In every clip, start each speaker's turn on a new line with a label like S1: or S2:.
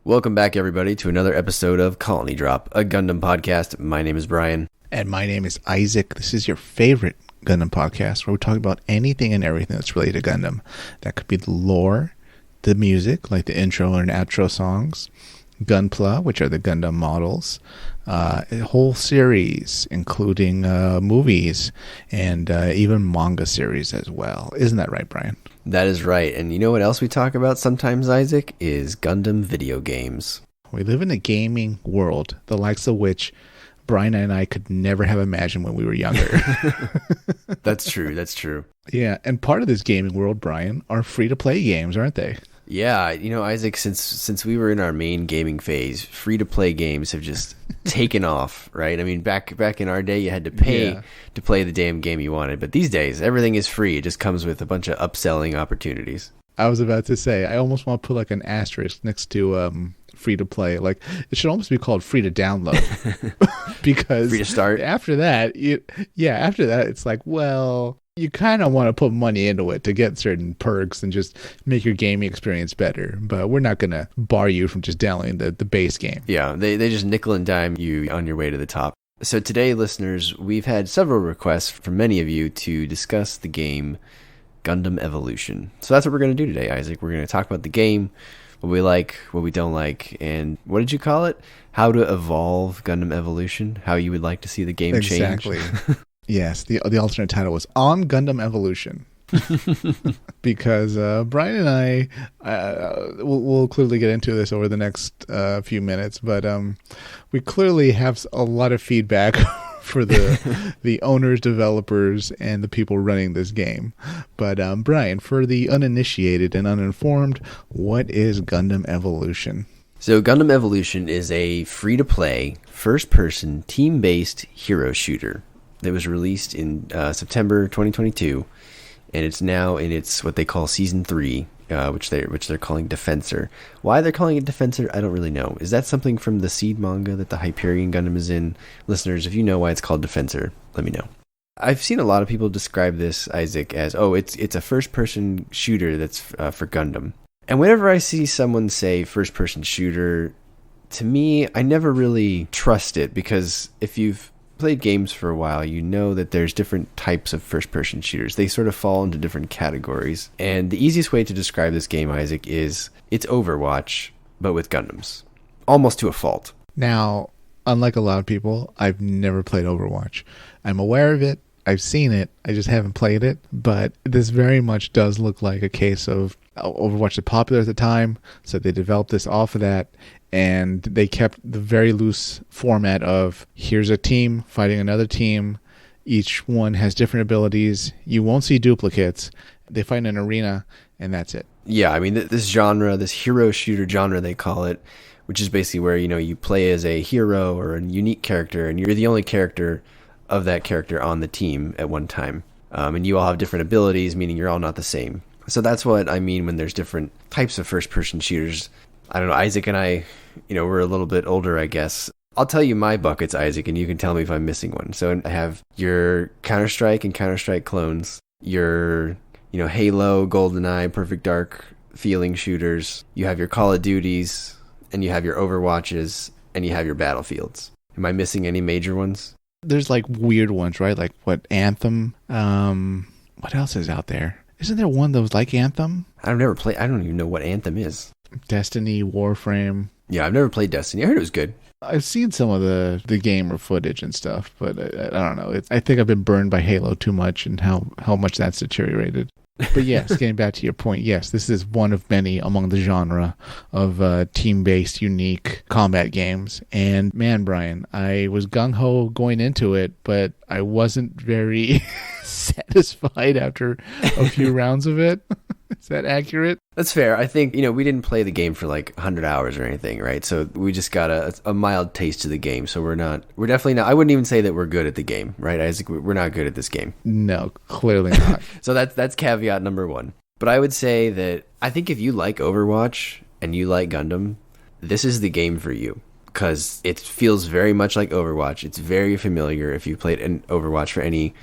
S1: Welcome back, everybody, to another episode of Colony Drop, a Gundam podcast. My name is Brian.
S2: And my name is Isaac. This is your favorite Gundam podcast where we talk about anything and everything that's related to Gundam. That could be the lore, the music, like the intro and outro songs, Gunpla, which are the Gundam models, a whole series, including movies and even manga series as well. Isn't that right, Brian?
S1: That is right. And you know what else we talk about sometimes, Isaac? Is Gundam video games.
S2: We live in a gaming world, the likes of which Brian and I could never have imagined when we were younger.
S1: That's true. That's true.
S2: Yeah. And part of this gaming world, Brian, are free-to-play games, aren't they?
S1: Yeah, you know, Isaac, since we were in our main gaming phase, free-to-play games have just taken off, right? I mean, back in our day, you had to pay to play the damn game you wanted. But these days, everything is free. It just comes with a bunch of upselling opportunities.
S2: I was about to say, I almost want to put like an asterisk next to free-to-play. Like, it should almost be called free-to-download. Because
S1: free to start.
S2: After that, it's like, well, you kind of want to put money into it to get certain perks and just make your gaming experience better. But we're not going to bar you from just downloading the base game.
S1: Yeah, they just nickel and dime you on your way to the top. So today, listeners, we've had several requests from many of you to discuss the game Gundam Evolution. So that's what we're going to do today, Isaac. We're going to talk about the game, what we like, what we don't like, and what did you call it? How to evolve Gundam Evolution, how you would like to see the game change.
S2: Exactly. Yes, the alternate title was On Gundam Evolution. Because Brian and I, we'll clearly get into this over the next few minutes, but we clearly have a lot of feedback for the owners, developers, and the people running this game. But Brian, for the uninitiated and uninformed, what is Gundam Evolution?
S1: So Gundam Evolution is a free-to-play, first-person, team-based hero shooter that was released in September 2022, and it's now in its what they call Season 3, which they're calling Defensor. Why they're calling it Defensor, I don't really know. Is that something from the Seed manga that the Hyperion Gundam is in? Listeners, if you know why it's called Defensor, let me know. I've seen a lot of people describe this, Isaac, as, it's a first-person shooter that's for Gundam. And whenever I see someone say first-person shooter, to me, I never really trust it, because if you've played games for a while, you know that there's different types of first-person shooters. They sort of fall into different categories. And the easiest way to describe this game, Isaac, is it's Overwatch, but with Gundams. Almost to a fault.
S2: Now, unlike a lot of people, I've never played Overwatch. I'm aware of it. I've seen it. I just haven't played it. But this very much does look like a case of Overwatch was popular at the time, so they developed this off of that. And they kept the very loose format of here's a team fighting another team. Each one has different abilities. You won't see duplicates. They fight in an arena, and that's it.
S1: Yeah, I mean, this genre, this hero shooter genre, they call it, which is basically where, you play as a hero or a unique character, and you're the only character of that character on the team at one time. And you all have different abilities, meaning you're all not the same. So that's what I mean when there's different types of first-person shooters. I don't know, Isaac and I, we're a little bit older, I guess. I'll tell you my buckets, Isaac, and you can tell me if I'm missing one. So I have your Counter-Strike and Counter-Strike clones, your, Halo, GoldenEye, Perfect Dark feeling shooters. You have your Call of Duties, and you have your Overwatches, and you have your Battlefields. Am I missing any major ones?
S2: There's like weird ones, right? Like what, Anthem? What else is out there? Isn't there one that was like Anthem?
S1: I've never played. I don't even know what Anthem is.
S2: Destiny, Warframe.
S1: Yeah, I've never played Destiny. I heard it was good.
S2: I've seen some of the gamer footage and stuff, but I don't know. I think I've been burned by Halo too much and how much that's deteriorated. But yes, getting back to your point, yes, this is one of many among the genre of team-based, unique combat games. And man, Brian, I was gung-ho going into it, but I wasn't very satisfied after a few rounds of it. Is that accurate?
S1: That's fair. I think, we didn't play the game for like 100 hours or anything, right? So we just got a mild taste of the game. So we're definitely not, I wouldn't even say that we're good at the game, right, Isaac? We're not good at this game.
S2: No, clearly not.
S1: So that's caveat number one. But I would say that I think if you like Overwatch and you like Gundam, this is the game for you. Because it feels very much like Overwatch. It's very familiar if you played an Overwatch for any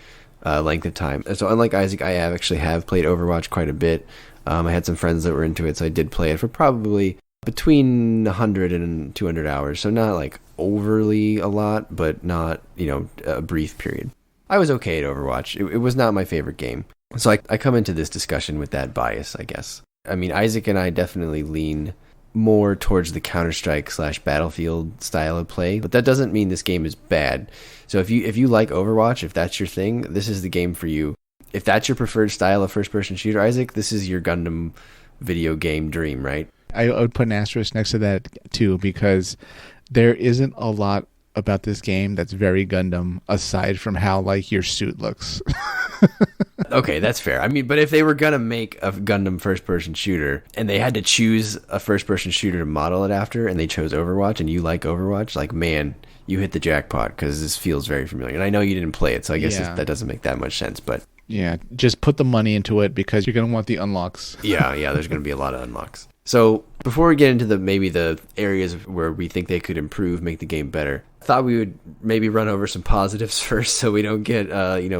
S1: length of time. So unlike Isaac, I have played Overwatch quite a bit. I had some friends that were into it, so I did play it for probably between 100 and 200 hours. So not like overly a lot, but not, a brief period. I was okay at Overwatch. It was not my favorite game. So I come into this discussion with that bias, I guess. I mean, Isaac and I definitely lean more towards the Counter-Strike / Battlefield style of play, but that doesn't mean this game is bad. So if you like Overwatch, if that's your thing, this is the game for you. If that's your preferred style of first-person shooter, Isaac, this is your Gundam video game dream, right?
S2: I would put an asterisk next to that too, because there isn't a lot about this game that's very Gundam aside from how like your suit looks.
S1: Okay, that's fair. I mean, but if they were going to make a Gundam first-person shooter and they had to choose a first-person shooter to model it after, and they chose Overwatch, and you like Overwatch, like, man, you hit the jackpot, because this feels very familiar. And I know you didn't play it, so I guess that doesn't make that much sense, but...
S2: Yeah, just put the money into it because you're going to want the unlocks.
S1: Yeah, there's going to be a lot of unlocks. So before we get into maybe the areas where we think they could improve, make the game better, I thought we would maybe run over some positives first so we don't get,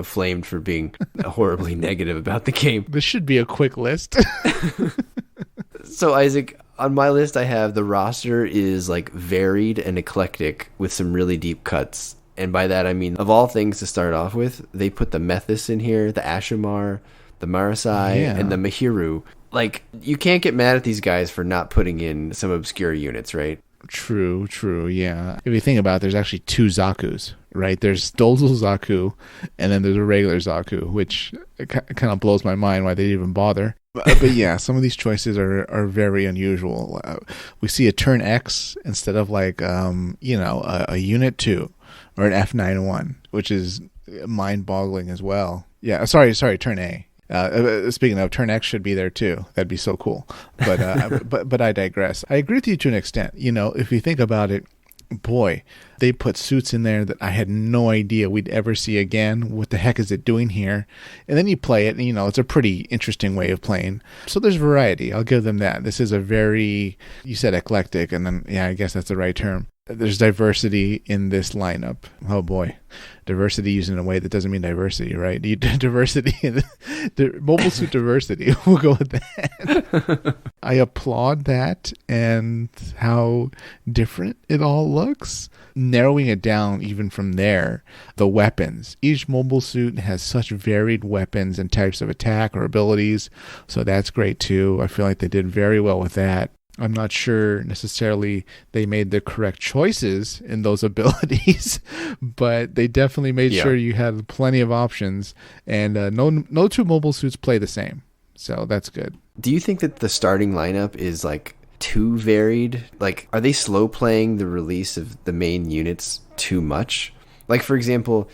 S1: flamed for being horribly negative about the game.
S2: This should be a quick list.
S1: So Isaac, on my list I have the roster is like varied and eclectic with some really deep cuts. And by that I mean, of all things to start off with, they put the Methis in here, the Ashimar, the Marasai, and the Mahiru. Like, you can't get mad at these guys for not putting in some obscure units, right?
S2: True, yeah. If you think about it, there's actually two Zakus, right? There's Dolzul Zaku, and then there's a regular Zaku, which kind of blows my mind why they even bother. But yeah, some of these choices are very unusual. We see a Turn X instead of like, a Unit 2 or an F91, which is mind-boggling as well. Yeah, sorry, Turn A. Speaking of, Turn X should be there too. That'd be so cool. But but I digress. I agree with you to an extent. If you think about it, boy, they put suits in there that I had no idea we'd ever see again. What the heck is it doing here? And then you play it, and it's a pretty interesting way of playing. So there's variety. I'll give them that. This is a very, you said eclectic, and then I guess that's the right term. There's diversity in this lineup. Oh boy, diversity used in a way that doesn't mean diversity, right? Diversity, mobile suit diversity. We'll go with that. I applaud that and how different it all looks. Narrowing it down even from there, the weapons. Each mobile suit has such varied weapons and types of attack or abilities, so that's great too. I feel like they did very well with that. I'm not sure necessarily they made the correct choices in those abilities, but they definitely made sure you had plenty of options, and no two mobile suits play the same, so that's good.
S1: Do you think that the starting lineup is like too varied? Like, are they slow playing the release of the main units too much? Like, for example,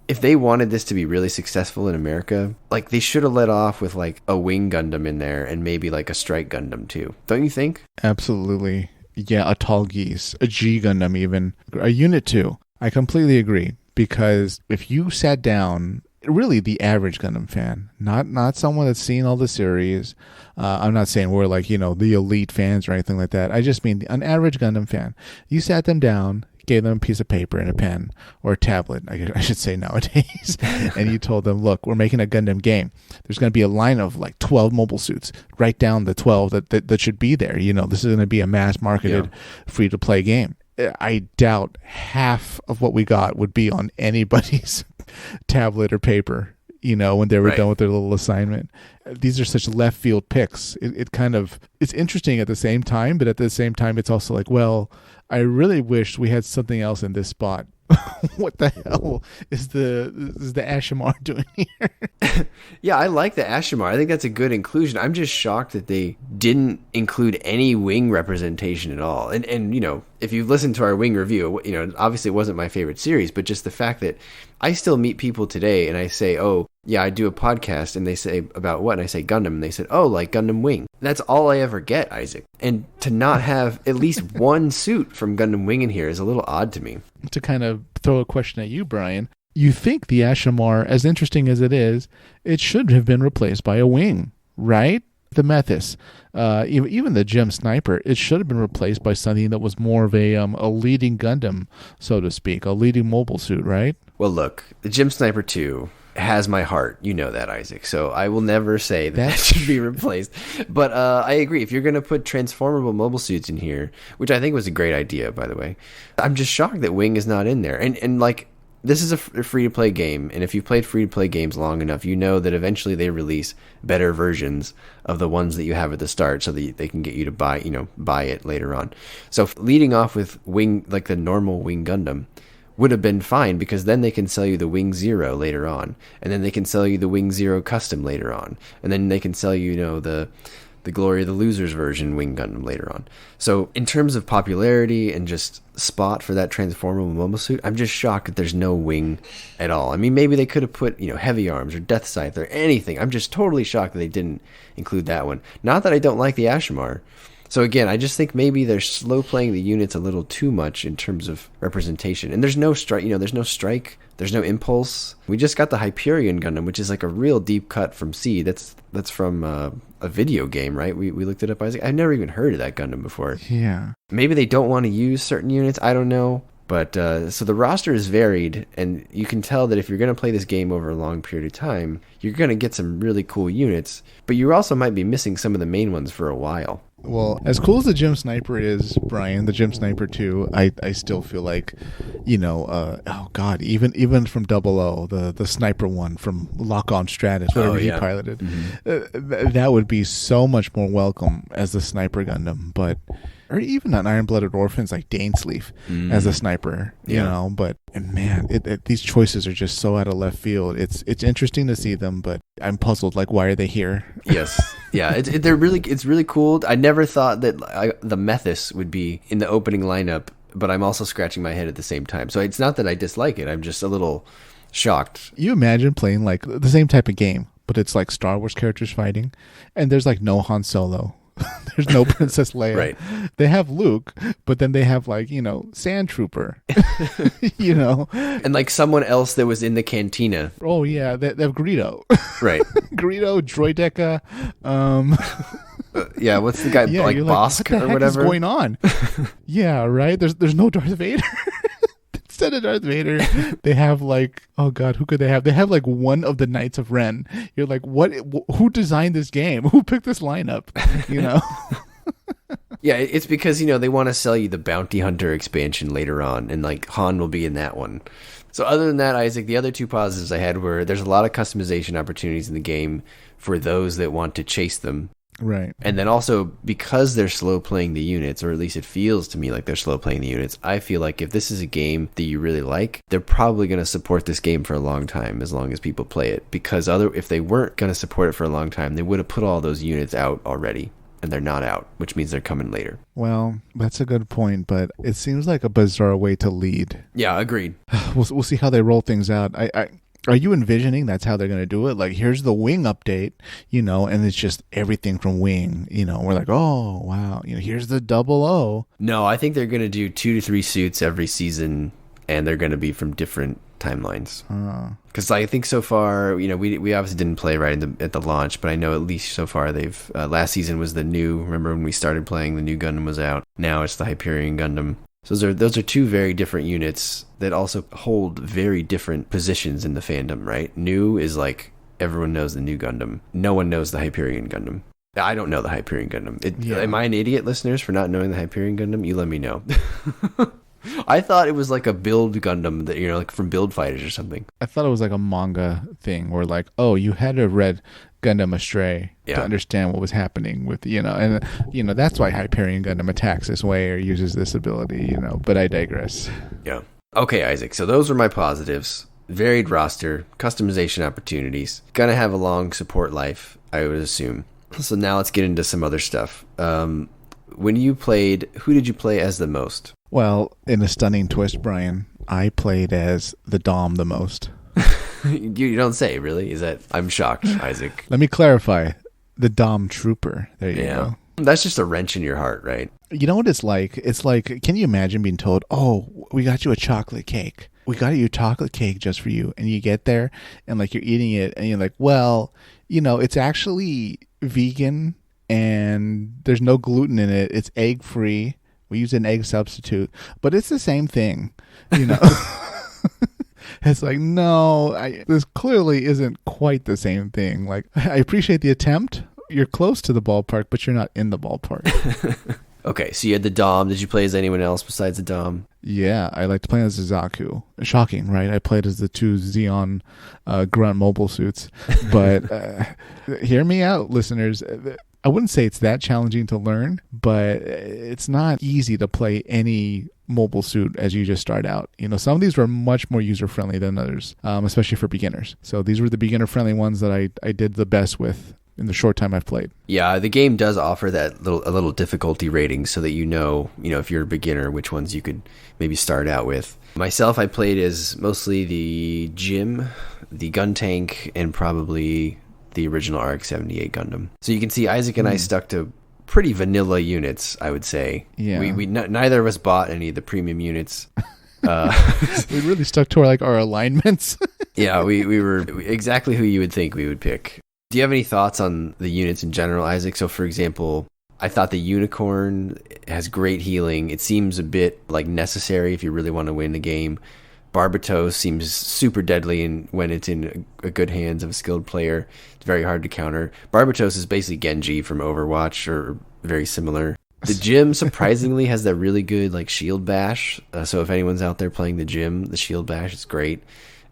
S1: if they wanted this to be really successful in America, like, they should have let off with like a Wing Gundam in there and maybe like a Strike Gundam too. Don't you think?
S2: Absolutely. Yeah, a Tall Geese, a G Gundam even, a Unit 2. I completely agree, because if you sat down, really the average Gundam fan, not someone that's seen all the series, I'm not saying we're like, the elite fans or anything like that. I just mean an average Gundam fan. You sat them down, gave them a piece of paper and a pen, or a tablet, I should say nowadays, and you told them, look, we're making a Gundam game. There's going to be a line of like 12 mobile suits. Write down the 12 that should be there. This is going to be a mass-marketed, free-to-play game. I doubt half of what we got would be on anybody's tablet or paper, when they were done with their little assignment. These are such left field picks. It's interesting at the same time, but at the same time, it's also like, well, I really wish we had something else in this spot. What the hell is the Ashimar doing here?
S1: Yeah, I like the Ashimar. I think that's a good inclusion. I'm just shocked that they didn't include any Wing representation at all. And if you've listened to our Wing review, obviously it wasn't my favorite series, but just the fact that I still meet people today and I say, oh, yeah, I do a podcast, and they say, about what? And I say Gundam, and they said, oh, like Gundam Wing. That's all I ever get, Isaac. And to not have at least one suit from Gundam Wing in here is a little odd to me.
S2: To kind of throw a question at you, Brian, you think the Ashimar, as interesting as it is, it should have been replaced by a Wing, right? The Methis, even the Gem Sniper, it should have been replaced by something that was more of a leading Gundam, so to speak, a leading mobile suit, right?
S1: Well, look, the Gem Sniper 2, has my heart. You know that, Isaac. So I will never say that should be replaced. But I agree. If you're going to put transformable mobile suits in here, which I think was a great idea, by the way, I'm just shocked that Wing is not in there. And like, this is a free-to-play game, and if you've played free-to-play games long enough, you know that eventually they release better versions of the ones that you have at the start, so that they can get you to buy it later on. So leading off with Wing, like the normal Wing Gundam, would have been fine, because then they can sell you the Wing Zero later on, and then they can sell you the Wing Zero Custom later on, and then they can sell you, the Glory of the Losers version Wing Gundam later on. So in terms of popularity and just spot for that transformable mobile suit, I'm just shocked that there's no Wing at all. I mean, maybe they could have put, Heavy Arms or Death Scythe or anything. I'm just totally shocked that they didn't include that one. Not that I don't like the Ashimar. So again, I just think maybe they're slow playing the units a little too much in terms of representation. And there's no strike, there's no strike, there's no impulse. We just got the Hyperion Gundam, which is like a real deep cut from C. That's from a video game, right? We looked it up, Isaac. I've never even heard of that Gundam before.
S2: Yeah.
S1: Maybe they don't want to use certain units. I don't know. But so the roster is varied, and you can tell that if you're going to play this game over a long period of time, you're going to get some really cool units, but you also might be missing some of the main ones for a while.
S2: Well, as cool as the Gym Sniper is, Brian, the Gym Sniper 2, I still feel like, oh God, even from Double O, the sniper one from Lock On Stratus, whatever he piloted, that would be so much more welcome as the Sniper Gundam, or even on Iron Blooded Orphans like Dainsleif as a sniper, but man, these choices are just so out of left field. It's interesting to see them, but I'm puzzled, like, why are they here?
S1: Yes. Yeah, it's really cool. I never thought that the Methus would be in the opening lineup, but I'm also scratching my head at the same time. So it's not that I dislike it. I'm just a little shocked.
S2: You imagine playing like the same type of game, but it's like Star Wars characters fighting, and there's like no Han Solo. There's no Princess Leia.
S1: Right.
S2: They have Luke, but then they have like, Sand Trooper.
S1: And like someone else that was in the cantina.
S2: Oh yeah, they have Greedo.
S1: Right.
S2: Greedo, Droideka.
S1: Yeah, what's the guy, like Bosk
S2: what the
S1: or
S2: heck
S1: whatever?
S2: is going on? Yeah, right. There's no Darth Vader. Instead of Darth Vader, they have like, oh God, who could they have? They have like one of the Knights of Ren. You're like, what? Who designed this game? Who picked this lineup?
S1: Yeah, it's because, they want to sell you the Bounty Hunter expansion later on, and like Han will be in that one. So other than that, Isaac, the other two positives I had were there's a lot of customization opportunities in the game for those that want to chase them.
S2: Right.
S1: And then also, because they're slow playing the units, or at least it feels to me like they're slow playing the units, I feel like if this is a game that you really like, they're probably going to support this game for a long time, as long as people play it. Because if they weren't going to support it for a long time, they would have put all those units out already. And they're not out, which means they're coming later.
S2: Well, that's a good point, but it seems like a bizarre way to lead.
S1: Yeah, agreed.
S2: We'll see how they roll things out. Are you envisioning that's how they're going to do it? Like, here's the Wing update, and it's just everything from Wing, we're like, oh, wow, here's the Double O.
S1: No, I think they're going to do 2 to 3 suits every season, and they're going to be from different timelines. Because I think so far, we obviously didn't play right at the launch, but I know at least so far they've, last season was the new, remember when we started playing, the new Gundam was out. Now it's the Hyperion Gundam. So those are two very different units that also hold very different positions in the fandom, right? New is like, everyone knows the new Gundam. No one knows the Hyperion Gundam. I don't know the Hyperion Gundam. Am I an idiot, listeners, for not knowing the Hyperion Gundam? You let me know. I thought it was like a build Gundam that, like from Build Fighters or something.
S2: I thought it was like a manga thing where like, oh, you had to have read Gundam Astray to understand what was happening with, and, that's why Hyperion Gundam attacks this way or uses this ability, but I digress.
S1: Yeah. Okay, Isaac. So those were my positives. Varied roster, customization opportunities, gonna have a long support life, I would assume. So now let's get into some other stuff. When you played, who did you play as the most?
S2: Well, in a stunning twist, Brian, I played as the Dom the most.
S1: You don't say, really? I'm shocked, Isaac.
S2: Let me clarify. The Dom Trooper. There you go.
S1: That's just a wrench in your heart, right?
S2: You know what it's like? It's like, can you imagine being told, oh, we got you a chocolate cake. We got you a chocolate cake just for you. And you get there and like you're eating it and you're like, well, it's actually vegan and there's no gluten in it. It's egg free. We use an egg substitute, but it's the same thing, It's like, no, this clearly isn't quite the same thing. Like, I appreciate the attempt. You're close to the ballpark, but you're not in the ballpark.
S1: Okay, so you had the Dom. Did you play as anyone else besides the Dom?
S2: Yeah, I like to play as Zaku. Shocking, right? I played as the two Xeon grunt mobile suits. But hear me out, listeners. I wouldn't say it's that challenging to learn, but it's not easy to play any mobile suit as you just start out. You know, some of these were much more user-friendly than others, especially for beginners. So these were the beginner-friendly ones that I did the best with in the short time I've played.
S1: Yeah, the game does offer that a little difficulty rating so that you know if you're a beginner, which ones you could maybe start out with. Myself, I played as mostly the Jim, the Gun Tank, and probably the original RX-78 Gundam. So you can see Isaac and I stuck to pretty vanilla units, I would say. Yeah. We neither of us bought any of the premium units.
S2: We really stuck to our alignments.
S1: Yeah, we were exactly who you would think we would pick. Do you have any thoughts on the units in general, Isaac? So, for example, I thought the Unicorn has great healing. It seems a bit like necessary if you really want to win the game. Barbatos seems super deadly, and when it's in a good hands of a skilled player, it's very hard to counter. Barbatos is basically Genji from Overwatch, or very similar. The Jim surprisingly has that really good shield bash. So if anyone's out there playing the Jim, the shield bash is great.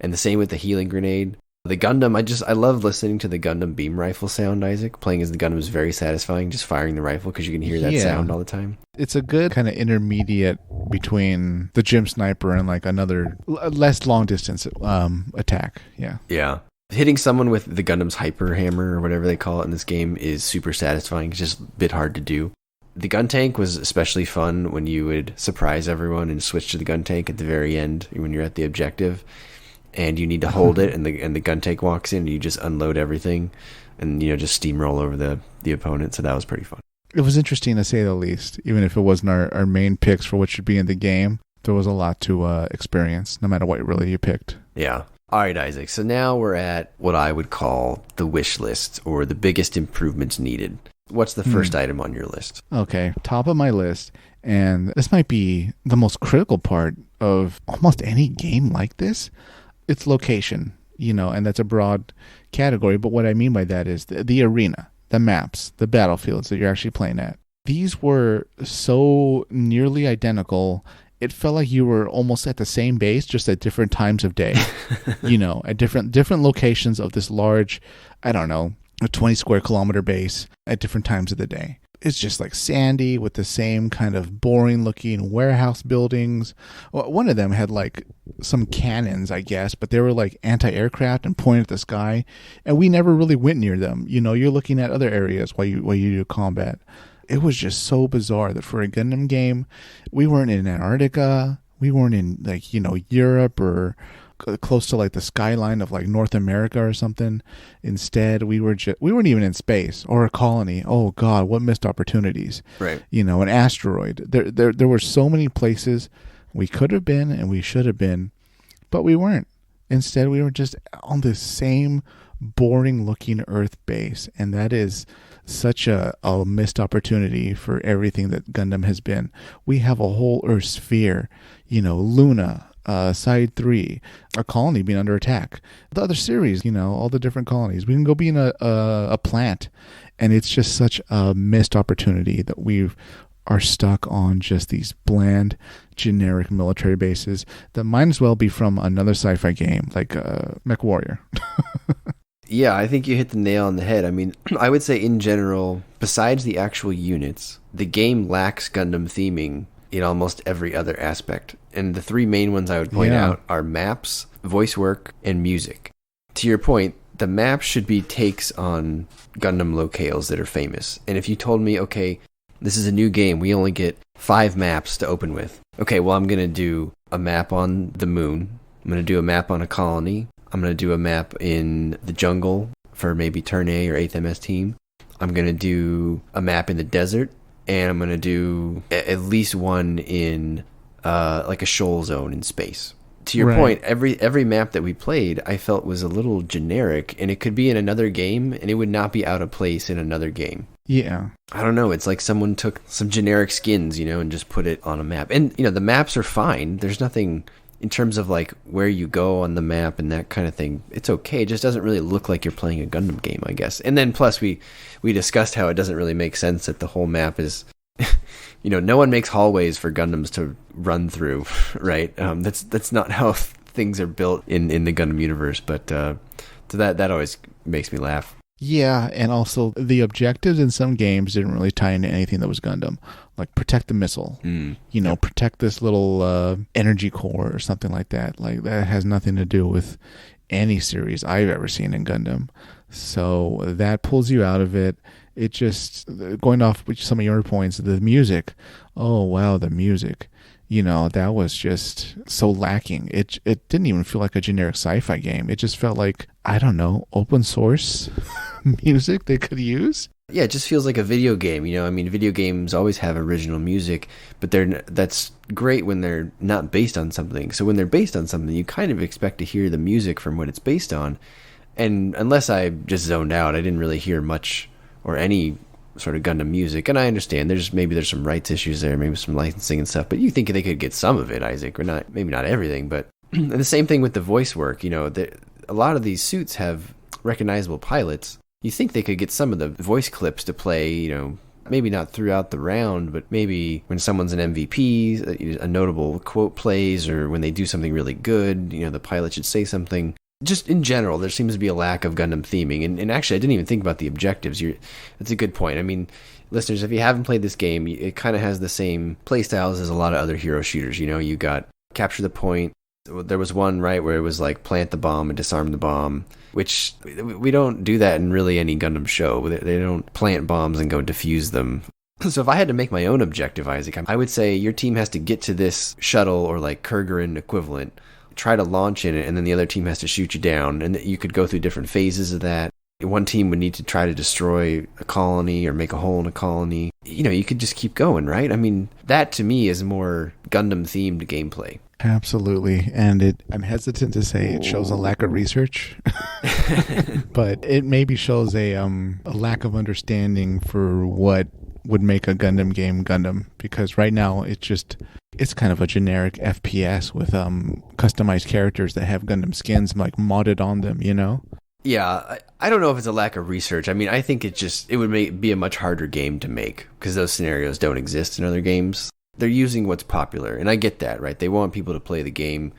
S1: And the same with the healing grenade. The Gundam, I love listening to the Gundam beam rifle sound, Isaac. Playing as the Gundam is very satisfying, just firing the rifle, because you can hear that sound all the time.
S2: It's a good kind of intermediate between the Jim Sniper and another less long distance attack. Yeah.
S1: Yeah. Hitting someone with the Gundam's hyper hammer, or whatever they call it in this game, is super satisfying. It's just a bit hard to do. The Gun Tank was especially fun when you would surprise everyone and switch to the Gun Tank at the very end when you're at the objective. And you need to hold it, and the gun tank walks in, and you just unload everything, and just steamroll over the opponent. So that was pretty fun.
S2: It was interesting, to say the least. Even if it wasn't our main picks for what should be in the game, there was a lot to experience, no matter what you picked.
S1: Yeah. All right, Isaac. So now we're at what I would call the wish list, or the biggest improvements needed. What's the first item on your list?
S2: Okay, top of my list, and this might be the most critical part of almost any game like this. It's location, and that's a broad category. But what I mean by that is the arena, the maps, the battlefields that you're actually playing at. These were so nearly identical. It felt like you were almost at the same base, just at different times of day, at different locations of this large, I don't know, a 20 square kilometer base at different times of the day. It's just sandy with the same kind of boring looking warehouse buildings. One of them had some cannons, I guess, but they were anti-aircraft and pointed at the sky. And we never really went near them. You're looking at other areas while you do combat. It was just so bizarre that for a Gundam game, we weren't in Antarctica. We weren't in Europe or close to the skyline of North America or something. Instead, we weren't even in space or a colony. Oh God, what missed opportunities.
S1: Right.
S2: An asteroid. There were so many places we could have been and we should have been, but we weren't. Instead, we were just on the same boring looking Earth base, and that is such a missed opportunity for everything that Gundam has been. We have a whole Earth sphere, Luna, Side 3, a colony being under attack. The other series, all the different colonies. We can go be in a plant, and it's just such a missed opportunity that we are stuck on just these bland, generic military bases that might as well be from another sci-fi game, like Mech Warrior.
S1: Yeah, I think you hit the nail on the head. I mean, I would say in general, besides the actual units, the game lacks Gundam theming in almost every other aspect. And the three main ones I would point out are maps, voice work, and music. To your point, the maps should be takes on Gundam locales that are famous. And if you told me, okay, this is a new game, we only get 5 maps to open with. Okay, well, I'm going to do a map on the moon. I'm going to do a map on a colony. I'm going to do a map in the jungle for maybe Turn A or 8th MS team. I'm going to do a map in the desert. And I'm going to do at least one in a shoal zone in space. To your point, every map that we played, I felt was a little generic, and it could be in another game, and it would not be out of place in another game.
S2: Yeah.
S1: I don't know. It's like someone took some generic skins, and just put it on a map. And, the maps are fine. There's nothing in terms of like where you go on the map and that kind of thing, it's okay. It just doesn't really look like you're playing a Gundam game, I guess. And then plus we discussed how it doesn't really make sense that the whole map is, no one makes hallways for Gundams to run through, right? That's not how things are built in the Gundam universe. But so that always makes me laugh.
S2: Yeah, and also the objectives in some games didn't really tie into anything that was Gundam. Like protect the missile, protect this little energy core or something like that. Like that has nothing to do with any series I've ever seen in Gundam. So that pulls you out of it. It just, going off with some of your points, the music. Oh, wow, the music. That was just so lacking. It didn't even feel like a generic sci-fi game. It just felt like, I don't know, open source music they could use.
S1: Yeah, it just feels like a video game. Video games always have original music, but that's great when they're not based on something. So when they're based on something, you kind of expect to hear the music from what it's based on. And unless I just zoned out, I didn't really hear much or any sort of Gundam music. And I understand there's some rights issues there, maybe some licensing and stuff, but you think they could get some of it, Isaac, or not, maybe not everything. But and the same thing with the voice work. A lot of these suits have recognizable pilots. You think they could get some of the voice clips to play, maybe not throughout the round, but maybe when someone's an MVP, a notable quote plays, or when they do something really good, the pilot should say something. Just in general, there seems to be a lack of Gundam theming. And actually, I didn't even think about the objectives. That's a good point. I mean, listeners, if you haven't played this game, it kind of has the same play styles as a lot of other hero shooters. You got capture the point. There was one, right, where it was like plant the bomb and disarm the bomb, which we don't do that in really any Gundam show. They don't plant bombs and go defuse them. So if I had to make my own objective, Isaac, I would say your team has to get to this shuttle or like Kurgan equivalent, try to launch in it, and then the other team has to shoot you down. And you could go through different phases of that. One team would need to try to destroy a colony or make a hole in a colony. You could just keep going, right? I mean, that to me is more Gundam-themed gameplay.
S2: Absolutely. And I'm hesitant to say it shows a lack of research, but it maybe shows a lack of understanding for what would make a Gundam game Gundam, because right now it's kind of a generic FPS with customized characters that have Gundam skins like modded on them,
S1: Yeah, I don't know if it's a lack of research. I mean, I think it would be a much harder game to make because those scenarios don't exist in other games. They're using what's popular, and I get that, right? They want people to play the game.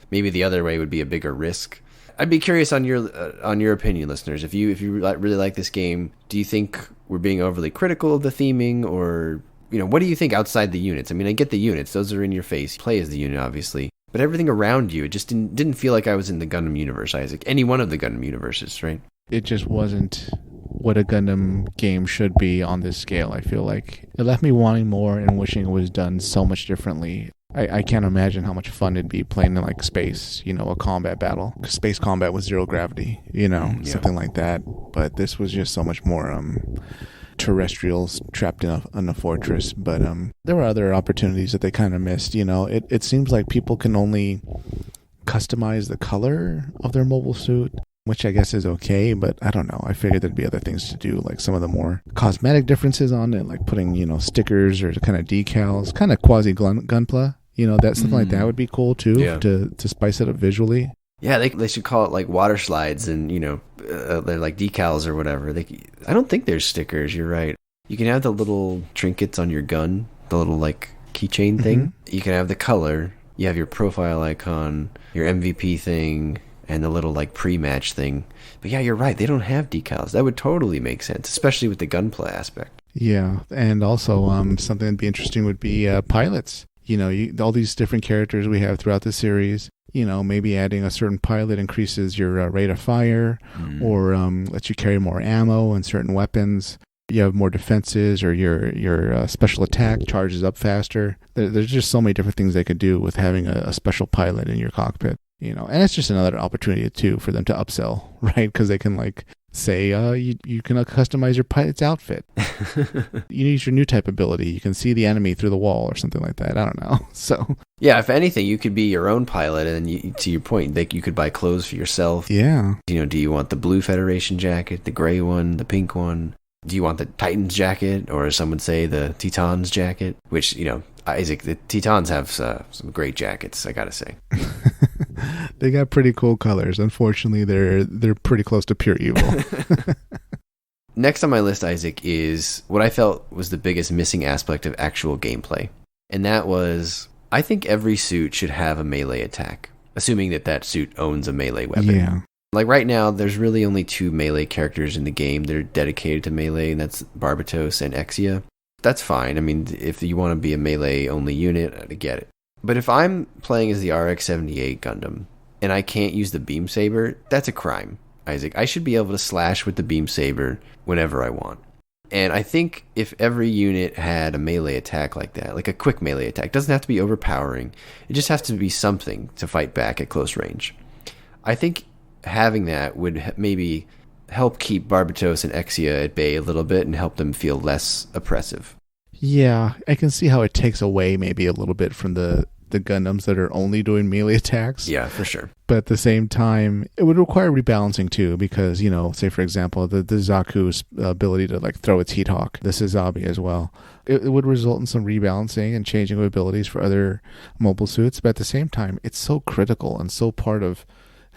S1: Maybe the other way would be a bigger risk. I'd be curious on your opinion, listeners. If you really like this game, do you think we're being overly critical of the theming, or what do you think outside the units? I mean, I get the units; those are in your face. You play as the unit, obviously, but everything around you, it just didn't feel like I was in the Gundam universe, Isaac. Any one of the Gundam universes, right?
S2: It just wasn't what a Gundam game should be on this scale. I feel like it left me wanting more and wishing it was done so much differently. I can't imagine how much fun it'd be playing in like space, a combat battle. Space combat with zero gravity, something like that. But this was just so much more terrestrials trapped in a fortress. But there were other opportunities that they kind of missed. It seems like people can only customize the color of their mobile suit, which I guess is okay, but I don't know. I figured there'd be other things to do, like some of the more cosmetic differences on it, like putting, stickers or kind of decals, kind of quasi-gunpla. That something like that would be cool too, yeah, to spice it up visually.
S1: Yeah, they should call it like water slides, and they're like decals or whatever. I don't think there's stickers. You're right. You can have the little trinkets on your gun, the little like keychain thing. Mm-hmm. You can have the color. You have your profile icon, your MVP thing, and the little like pre-match thing. But yeah, you're right. They don't have decals. That would totally make sense, especially with the gunplay aspect.
S2: Yeah, and also something that'd be interesting would be pilots. All these different characters we have throughout the series, maybe adding a certain pilot increases your rate of fire, or lets you carry more ammo and certain weapons. You have more defenses, or your special attack charges up faster. There's just so many different things they could do with having a special pilot in your cockpit. And it's just another opportunity too for them to upsell, right? Because they can like say you can customize your pilot's outfit. You use your new type ability. You can see the enemy through the wall or something like that. I don't know. So
S1: yeah, if anything, you could be your own pilot, and to your point, you could buy clothes for yourself.
S2: Yeah.
S1: Do you want the blue Federation jacket, the gray one, the pink one? Do you want the Titans jacket, or as some would say, the Titans jacket? Which, Isaac, the Tetons have some great jackets, I gotta say.
S2: They got pretty cool colors. Unfortunately, they're pretty close to pure evil.
S1: Next on my list, Isaac, is what I felt was the biggest missing aspect of actual gameplay. And that was, I think every suit should have a melee attack, assuming that suit owns a melee weapon.
S2: Yeah.
S1: Like right now, there's really only 2 melee characters in the game that are dedicated to melee, and that's Barbatos and Exia. That's fine. I mean, if you want to be a melee-only unit, I get it. But if I'm playing as the RX-78 Gundam, and I can't use the beam saber, that's a crime, Isaac. I should be able to slash with the beam saber whenever I want. And I think if every unit had a melee attack like that, like a quick melee attack, it doesn't have to be overpowering. It just has to be something to fight back at close range. I think having that would maybe help keep Barbatos and Exia at bay a little bit and help them feel less oppressive.
S2: Yeah, I can see how it takes away maybe a little bit from the Gundams that are only doing melee attacks.
S1: Yeah, for sure.
S2: But at the same time, it would require rebalancing too, because, say for example, the Zaku's ability to like throw its Heat Hawk, the Sazabi as well, it would result in some rebalancing and changing of abilities for other mobile suits. But at the same time, it's so critical and so part of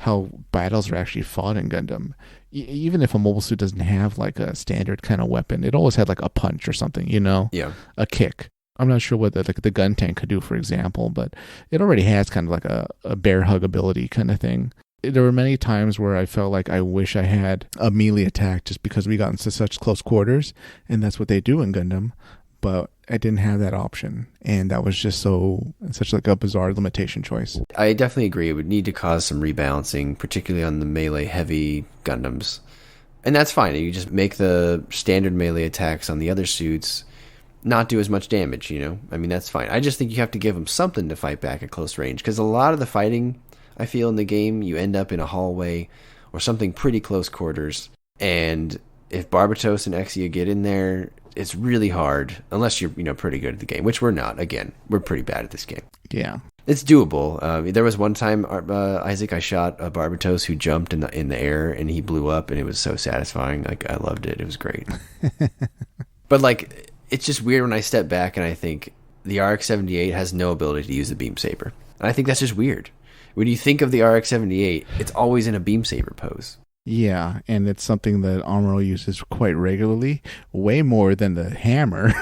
S2: how battles are actually fought in Gundam. Even if a mobile suit doesn't have like a standard kind of weapon, it always had like a punch or something,
S1: Yeah.
S2: a kick. I'm not sure what the gun tank could do, for example, but it already has kind of like a bear hug ability kind of thing. There were many times where I felt like I wish I had a melee attack just because we got into such close quarters, and that's what they do in Gundam, but I didn't have that option, and that was just such like a bizarre limitation choice.
S1: I definitely agree. It would need to cause some rebalancing, particularly on the melee-heavy Gundams. And that's fine. You just make the standard melee attacks on the other suits not do as much damage, I mean, that's fine. I just think you have to give them something to fight back at close range, because a lot of the fighting, I feel, in the game, you end up in a hallway or something pretty close quarters, and if Barbatos and Exia get in there, it's really hard, unless you're, pretty good at the game, which we're not. Again, we're pretty bad at this game.
S2: Yeah.
S1: It's doable. There was one time, Isaac, I shot a Barbatos who jumped in the air, and he blew up, and it was so satisfying. Like, I loved it. It was great. But, like, it's just weird when I step back and I think the RX-78 has no ability to use the beam saber. And I think that's just weird. When you think of the RX-78, it's always in a beam saber pose.
S2: Yeah, and it's something that Amuro uses quite regularly, way more than the hammer,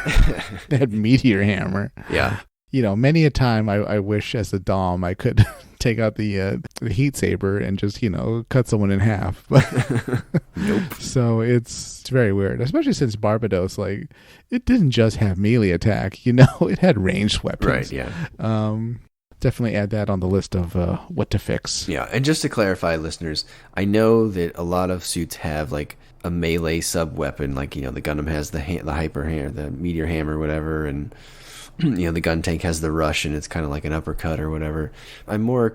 S2: that meteor hammer.
S1: Yeah.
S2: Many a time I wish as a Dom I could take out the heat saber and just, cut someone in half.
S1: Nope.
S2: So it's very weird, especially since Barbados, like, it didn't just have melee attack, it had ranged weapons.
S1: Right, yeah.
S2: Definitely add that on the list of what to fix.
S1: Yeah, and just to clarify, listeners, I know that a lot of suits have, like, a melee sub-weapon, like, the Gundam has the hyper hammer, the meteor hammer, whatever, and the gun tank has the rush, and it's kind of like an uppercut or whatever. I'm more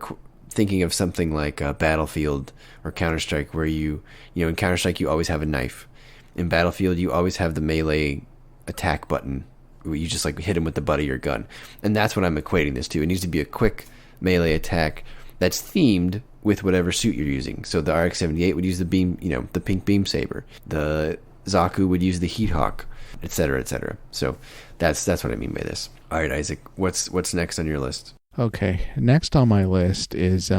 S1: thinking of something like Battlefield or Counter-Strike, where in Counter-Strike you always have a knife. In Battlefield you always have the melee attack button, where you just like hit him with the butt of your gun. And that's what I'm equating this to. It needs to be a quick melee attack that's themed with whatever suit you're using. So the RX-78 would use the beam, the pink beam saber. The Zaku would use the Heat Hawk, etc., etc. So that's what I mean by this. All right, Isaac, what's next on your list?
S2: Okay, next on my list is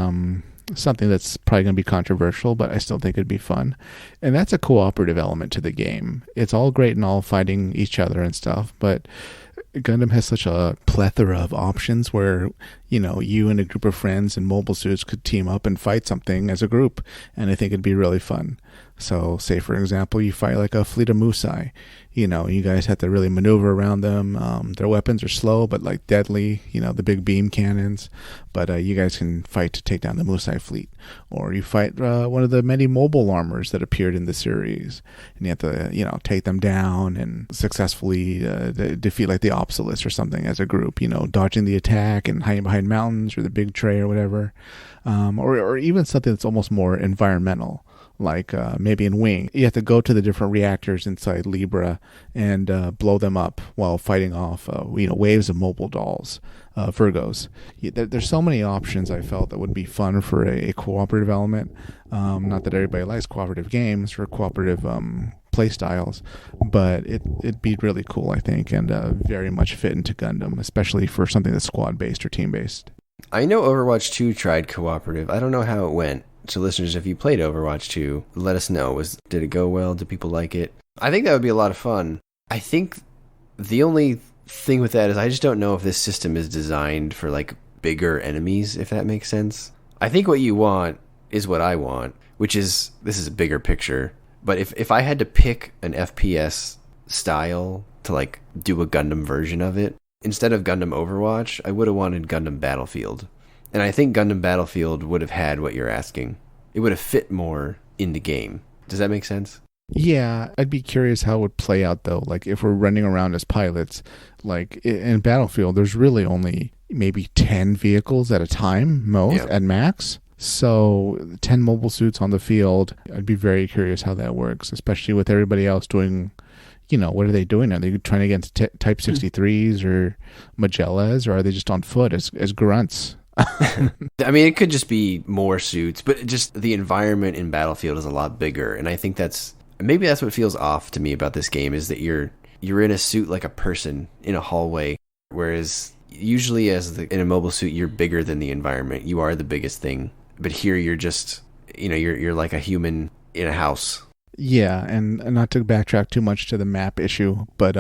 S2: something that's probably going to be controversial, but I still think it'd be fun, and that's a cooperative element to the game. It's all great and all fighting each other and stuff, but Gundam has such a plethora of options where, you and a group of friends in mobile suits could team up and fight something as a group, and I think it'd be really fun. So, say for example, you fight like a fleet of Musai. You guys have to really maneuver around them. Their weapons are slow, but like deadly, the big beam cannons. But you guys can fight to take down the Musai fleet. Or you fight one of the many mobile armors that appeared in the series. And you have to, take them down and successfully defeat like the Obsolete or something as a group, dodging the attack and hiding behind mountains or the big tray or whatever. Or even something that's almost more environmental. Like maybe in Wing, you have to go to the different reactors inside Libra and blow them up while fighting off waves of mobile dolls, Virgos. There's so many options I felt that would be fun for a cooperative element. Not that everybody likes cooperative games or cooperative play styles, but it'd be really cool, I think, and very much fit into Gundam, especially for something that's squad based or team based.
S1: I know Overwatch 2 tried cooperative. I don't know how it went. So listeners, if you played Overwatch 2, let us know. Did it go well? Did people like it? I think that would be a lot of fun. I think the only thing with that is I just don't know if this system is designed for like bigger enemies, if that makes sense. I think what you want is what I want, which is, this is a bigger picture. But if I had to pick an FPS style to like do a Gundam version of it, instead of Gundam Overwatch, I would have wanted Gundam Battlefield. And I think Gundam Battlefield would have had what you're asking. It would have fit more in the game. Does that make sense?
S2: Yeah, I'd be curious how it would play out, though. Like, if we're running around as pilots, like in Battlefield, there's really only maybe 10 vehicles at a time, at max. So 10 mobile suits on the field, I'd be very curious how that works, especially with everybody else doing, what are they doing? Are they trying to get Type 63s or Magellas, or are they just on foot as grunts?
S1: I mean, it could just be more suits, but just the environment in Battlefield is a lot bigger. And I think maybe that's what feels off to me about this game, is that you're in a suit like a person in a hallway, whereas usually in a mobile suit, you're bigger than the environment. You are the biggest thing. But here you're just, you're like a human in a house.
S2: Yeah, and not to backtrack too much to the map issue, but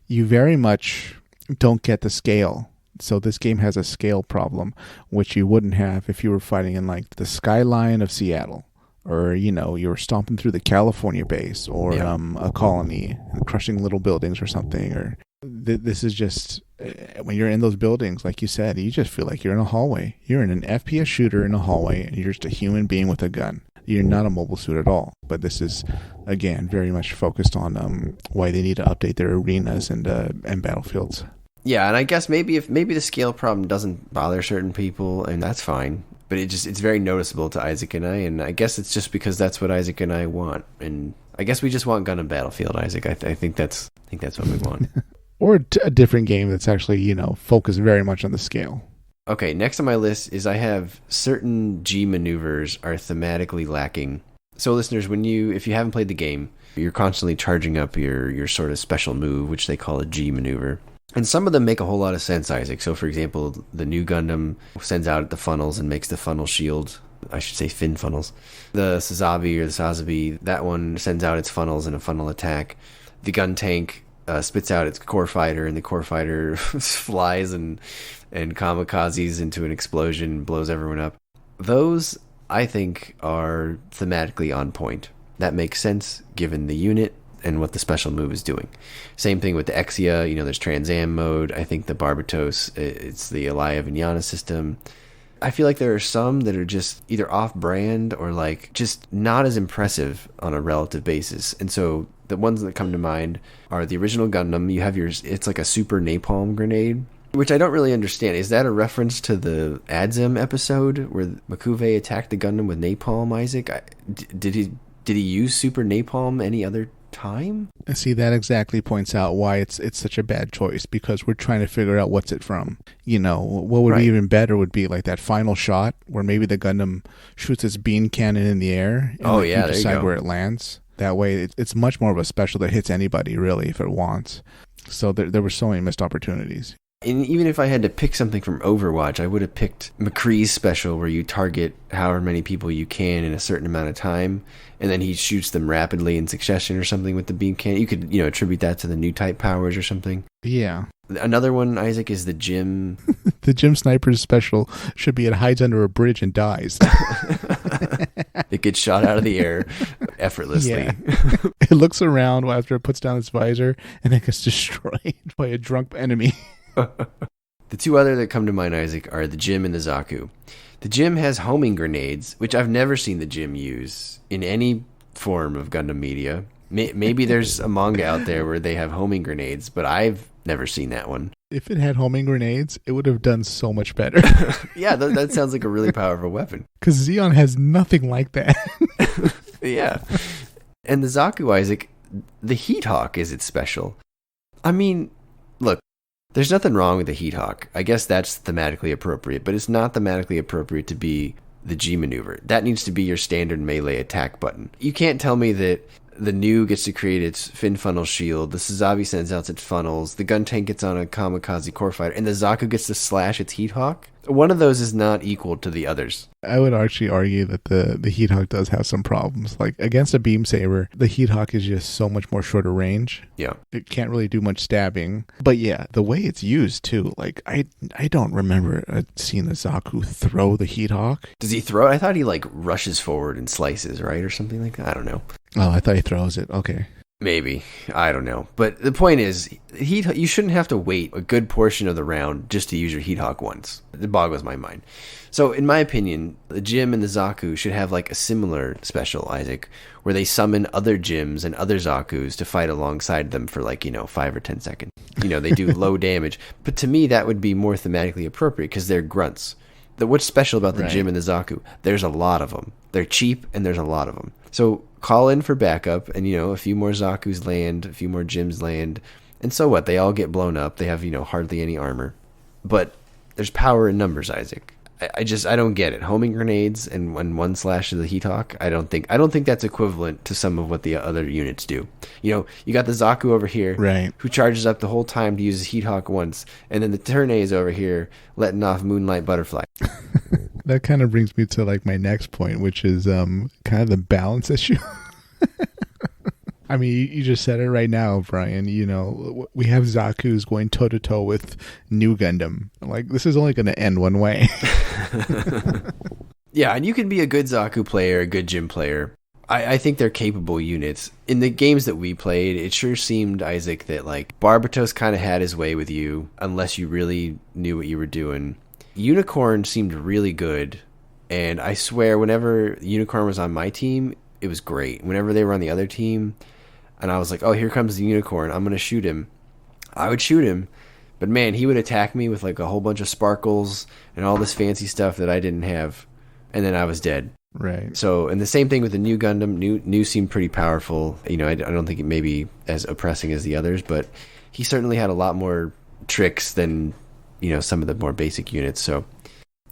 S2: you very much don't get the scale. So this game has a scale problem, which you wouldn't have if you were fighting in like the skyline of Seattle, or you were stomping through the California base, or a colony and crushing little buildings or something. Or this is just, when you're in those buildings, like you said, you just feel like you're in a hallway. You're in an FPS shooter in a hallway, and you're just a human being with a gun. You're not a mobile suit at all. But this is, again, very much focused on why they need to update their arenas and battlefields.
S1: Yeah, and I guess maybe the scale problem doesn't bother certain people, and that's fine. But it's very noticeable to Isaac and I guess it's just because that's what Isaac and I want. And I guess we just want Gundam Battlefield, Isaac. I think that's what we want.
S2: Or a different game that's actually, focused very much on the scale.
S1: Okay, next on my list is I have certain G maneuvers are thematically lacking. So listeners, if you haven't played the game, you're constantly charging up your sort of special move, which they call a G maneuver. And some of them make a whole lot of sense, Isaac. So, for example, the new Gundam sends out the funnels and makes the funnel shield. I should say fin funnels. The Sazabi or the Sazabi, that one sends out its funnels in a funnel attack. The gun tank spits out its core fighter, and the core fighter flies and kamikazes into an explosion and blows everyone up. Those, I think, are thematically on point. That makes sense given the unit and what the special move is doing. Same thing with the Exia. There's Trans Am mode. I think the Barbatos, it's the Elia Vignana system. I feel like there are some that are just either off-brand or like just not as impressive on a relative basis. And so the ones that come to mind are the original Gundam. You have it's like a super napalm grenade, which I don't really understand. Is that a reference to the Adzim episode where Makuve attacked the Gundam with napalm, Isaac? Did he use super napalm any other time?
S2: See, that exactly points out why it's such a bad choice, because we're trying to figure out what's it from. What would be even better would be like that final shot where maybe the Gundam shoots its beam cannon in the air and you decide where it lands. That way it's much more of a special that hits anybody really if it wants. So there were so many missed opportunities.
S1: And even if I had to pick something from Overwatch, I would have picked McCree's special, where you target however many people you can in a certain amount of time, and then he shoots them rapidly in succession or something with the beam cannon. You could, attribute that to the new type powers or something.
S2: Yeah.
S1: Another one, Isaac, is the Jim.
S2: The Jim Sniper's special should be it hides under a bridge and dies.
S1: It gets shot out of the air effortlessly.
S2: Yeah. It looks around after it puts down its visor, and it gets destroyed by a drunk enemy.
S1: The two other that come to mind, Isaac, are the Jim and the Zaku. The Jim has homing grenades, which I've never seen the Jim use in any form of Gundam media. Maybe there's a manga out there where they have homing grenades, but I've never seen that one.
S2: If it had homing grenades, it would have done so much better.
S1: Yeah, that sounds like a really powerful weapon.
S2: Because Zeon has nothing like that.
S1: Yeah. And the Zaku, Isaac, the Heat Hawk is its special. I mean, look, there's nothing wrong with the Heat Hawk. I guess that's thematically appropriate, but it's not thematically appropriate to be the G maneuver. That needs to be your standard melee attack button. You can't tell me that The Nu gets to create its fin funnel shield. The Suzabi sends out its funnels. The gun tank gets on a kamikaze core fighter. And the Zaku gets to slash its Heat Hawk. One of those is not equal to the others.
S2: I would actually argue that the Heat Hawk does have some problems. Like, against a Beam Saber, the Heat Hawk is just so much more shorter range.
S1: Yeah.
S2: It can't really do much stabbing. But yeah, the way it's used too, like, I don't remember seeing a Zaku throw the Heat Hawk.
S1: Does he throw it? I thought he, like, rushes forward and slices, right? Or something like that. I don't know.
S2: Oh, I thought he throws it. Okay.
S1: Maybe. I don't know. But the point is, you shouldn't have to wait a good portion of the round just to use your Heat Hawk once. It boggles my mind. So, in my opinion, the Jim and the Zaku should have like a similar special, Isaac, where they summon other Jims and other Zakus to fight alongside them for 5 or 10 seconds. They do low damage. But to me, that would be more thematically appropriate because they're grunts. What's special about the Jim and the Zaku? There's a lot of them. They're cheap and there's a lot of them. So call in for backup and, a few more Zakus land, a few more Jims land. And so what? They all get blown up. They have, hardly any armor. But there's power in numbers, Isaac. I don't get it. Homing grenades and one slash of the Heat Hawk, I don't think that's equivalent to some of what the other units do. You got the Zaku over here,
S2: right,
S1: who charges up the whole time to use his Heat Hawk once, and then the Turne is over here letting off Moonlight Butterfly.
S2: That kind of brings me to like my next point, which is kind of the balance issue. I mean, you just said it right now, Brian. We have Zaku's going toe-to-toe with New Gundam. Like, this is only going to end one way.
S1: Yeah, and you can be a good Zaku player, a good Jim player. I think they're capable units. In the games that we played, it sure seemed, Isaac, that, like, Barbatos kind of had his way with you, unless you really knew what you were doing. Unicorn seemed really good, and I swear, whenever Unicorn was on my team, it was great. Whenever they were on the other team, and I was like, oh, here comes the Unicorn, I'm going to shoot him. I would shoot him, but man, he would attack me with like a whole bunch of sparkles and all this fancy stuff that I didn't have, and then I was dead.
S2: Right.
S1: So, and the same thing with the New Gundam. New seemed pretty powerful. I don't think it may be as oppressing as the others, but he certainly had a lot more tricks than, some of the more basic units. So,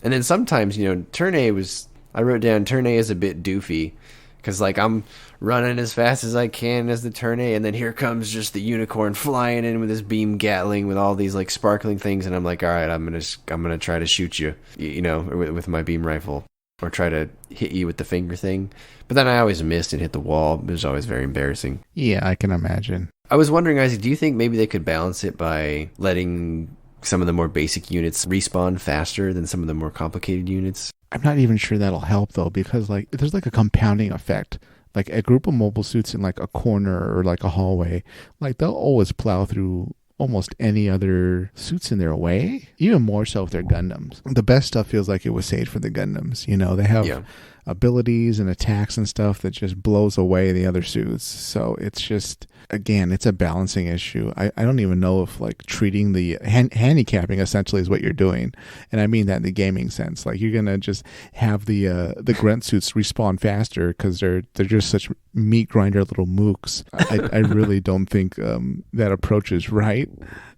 S1: and then sometimes, Turne was, I wrote down Turne is a bit doofy. Because, like, I'm running as fast as I can as the Turne, and then here comes just the Unicorn flying in with his beam Gatling with all these, like, sparkling things, and I'm like, all right, I'm gonna try to shoot you, with my beam rifle, or try to hit you with the finger thing. But then I always missed and hit the wall. It was always very embarrassing.
S2: Yeah, I can imagine.
S1: I was wondering, Isaac, do you think maybe they could balance it by letting some of the more basic units respawn faster than some of the more complicated units?
S2: I'm not even sure that'll help, though, because like there's like a compounding effect. Like a group of mobile suits in like a corner or like a hallway, like they'll always plow through almost any other suits in their way, even more so if they're Gundams. The best stuff feels like it was saved for the Gundams. They have abilities and attacks and stuff that just blows away the other suits. So it's just, again, it's a balancing issue. I don't even know if like treating the handicapping essentially is what you're doing, and I mean that in the gaming sense. Like you're gonna just have the grunt suits respawn faster because they're just such meat grinder little mooks. I really don't think that approach is right.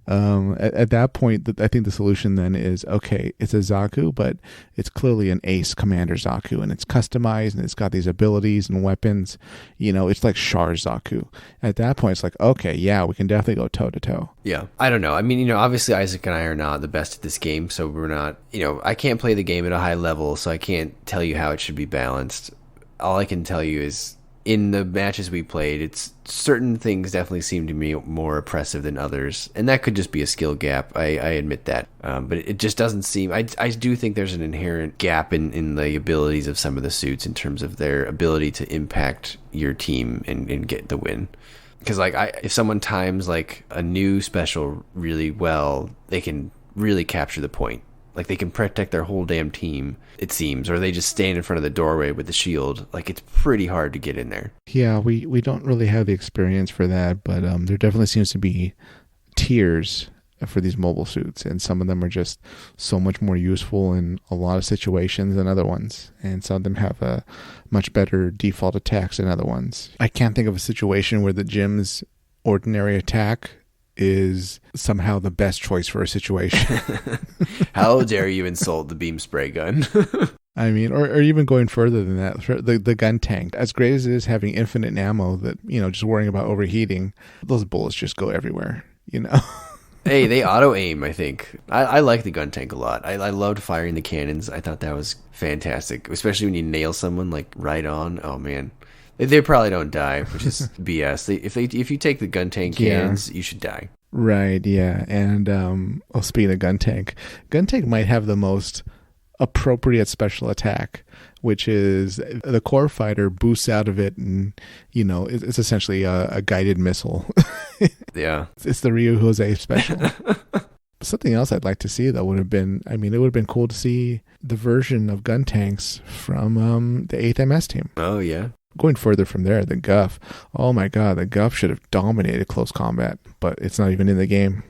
S2: At that point, I think the solution then is, okay, it's a Zaku, but it's clearly an ace commander Zaku, and it's customized, and it's got these abilities and weapons. It's like Char Zaku. At that point, it's like, okay, yeah, we can definitely go toe-to-toe.
S1: Yeah, I don't know. I mean, obviously Isaac and I are not the best at this game, so we're not, I can't play the game at a high level, so I can't tell you how it should be balanced. All I can tell you is, in the matches we played, it's certain things definitely seem to me more oppressive than others, and that could just be a skill gap. I admit that, but it just doesn't seem. I do think there's an inherent gap in the abilities of some of the suits in terms of their ability to impact your team and get the win. Because if someone times like a new special really well, they can really capture the point. Like, they can protect their whole damn team, it seems, or they just stand in front of the doorway with the shield. Like, it's pretty hard to get in there.
S2: Yeah, we don't really have the experience for that, but there definitely seems to be tiers for these mobile suits, and some of them are just so much more useful in a lot of situations than other ones, and some of them have a much better default attacks than other ones. I can't think of a situation where the Jim's ordinary attack is somehow the best choice for a situation.
S1: How dare you insult the beam spray gun?
S2: I mean, or even going further than that, the gun tank. As great as it is having infinite ammo, that just worrying about overheating, those bullets just go everywhere.
S1: Hey, they auto aim, I think. I like the gun tank a lot. I loved firing the cannons. I thought that was fantastic, especially when you nail someone like right on. Oh man, they probably don't die, which is BS. If you take the gun tank cannons, you should die.
S2: Right. Yeah. And speaking of gun tank might have the most appropriate special attack, which is the core fighter boosts out of it, and it's essentially a guided missile.
S1: Yeah,
S2: it's the Ryu Jose special. Something else I'd like to see though would have been, it would have been cool to see the version of gun tanks from the 8th MS team.
S1: Oh yeah.
S2: Going further from there, the Guff. Oh my god, the Guff should have dominated close combat, but it's not even in the game.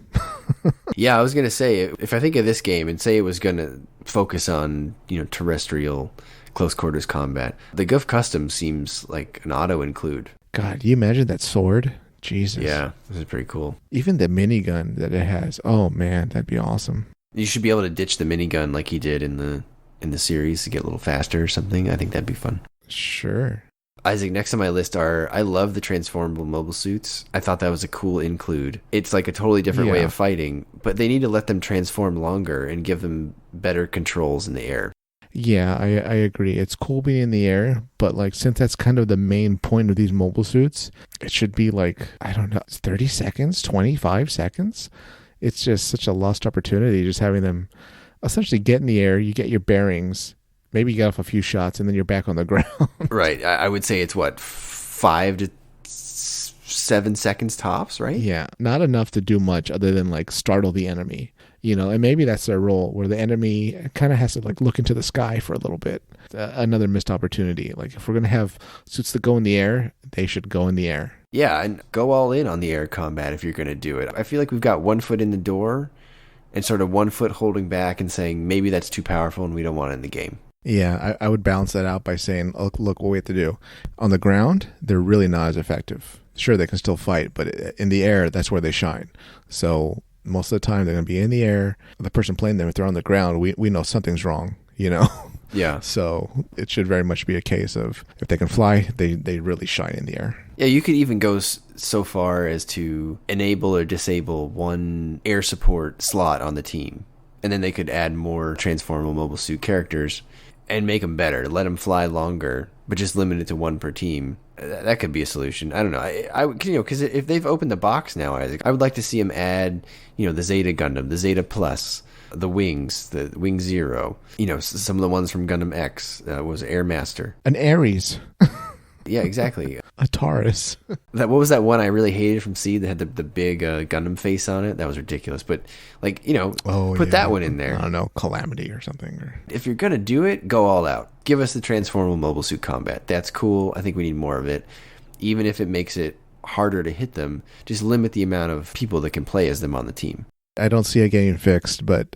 S1: Yeah, I was gonna say, if I think of this game and say it was gonna focus on terrestrial close quarters combat, the Guff Custom seems like an auto include.
S2: God, you imagine that sword? Jesus.
S1: Yeah, this is pretty cool.
S2: Even the minigun that it has. Oh man, that'd be awesome.
S1: You should be able to ditch the minigun like he did in the series to get a little faster or something. I think that'd be fun.
S2: Sure.
S1: Isaac, next on my list I love the transformable mobile suits. I thought that was a cool include. It's like a totally different way of fighting, but they need to let them transform longer and give them better controls in the air.
S2: Yeah, I agree. It's cool being in the air, but since that's kind of the main point of these mobile suits, it should be I don't know, 30 seconds, 25 seconds. It's just such a lost opportunity just having them essentially get in the air, you get your bearings, maybe you get off a few shots, and then you're back on the ground. Right.
S1: I would say it's 5 to 7 seconds tops, right?
S2: Yeah. Not enough to do much other than startle the enemy, and maybe that's their role where the enemy kind of has to look into the sky for a little bit. Another missed opportunity. If we're going to have suits that go in the air, they should go in the air.
S1: Yeah. And go all in on the air combat if you're going to do it. I feel like we've got 1 foot in the door and sort of 1 foot holding back and saying maybe that's too powerful and we don't want it in the game.
S2: Yeah, I would balance that out by saying, look what we have to do. On the ground, they're really not as effective. Sure, they can still fight, but in the air, that's where they shine. So most of the time, they're going to be in the air. The person playing them, if they're on the ground, we know something's wrong,
S1: Yeah.
S2: So it should very much be a case of if they can fly, they really shine in the air.
S1: Yeah, you could even go so far as to enable or disable one air support slot on the team. And then they could add more transformable mobile suit characters and make them better, let them fly longer, but just limit it to 1 per team. That could be a solution. I don't know. I because if they've opened the box now, Isaac, I would like to see them add, the Zeta Gundam, the Zeta Plus, the Wings, the Wing Zero, some of the ones from Gundam X, was Airmaster.
S2: An Ares.
S1: Yeah, exactly.
S2: A Taurus.
S1: What was that one I really hated from Seed that had the big Gundam face on it? That was ridiculous. But put that one in there.
S2: I don't know, Calamity or something.
S1: If you're gonna do it, go all out. Give us the transformable mobile suit combat. That's cool. I think we need more of it. Even if it makes it harder to hit them, just limit the amount of people that can play as them on the team.
S2: I don't see it getting fixed, but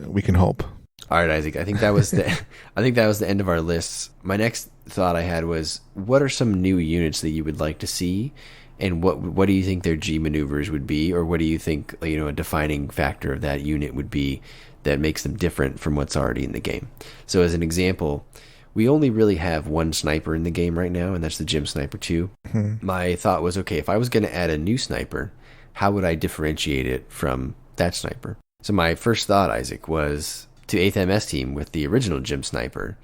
S2: we can hope.
S1: All right, Isaac. I think that was the end of our lists. My next thought I had was, what are some new units that you would like to see, and what do you think their G maneuvers would be, or what do you think a defining factor of that unit would be that makes them different from what's already in the game? So, as an example, we only really have one sniper in the game right now, and that's the Gym Sniper 2. Mm-hmm. My thought was, okay, if I was going to add a new sniper, how would I differentiate it from that sniper? So my first thought, Isaac, was to 8th MS team with the original Gym Sniper,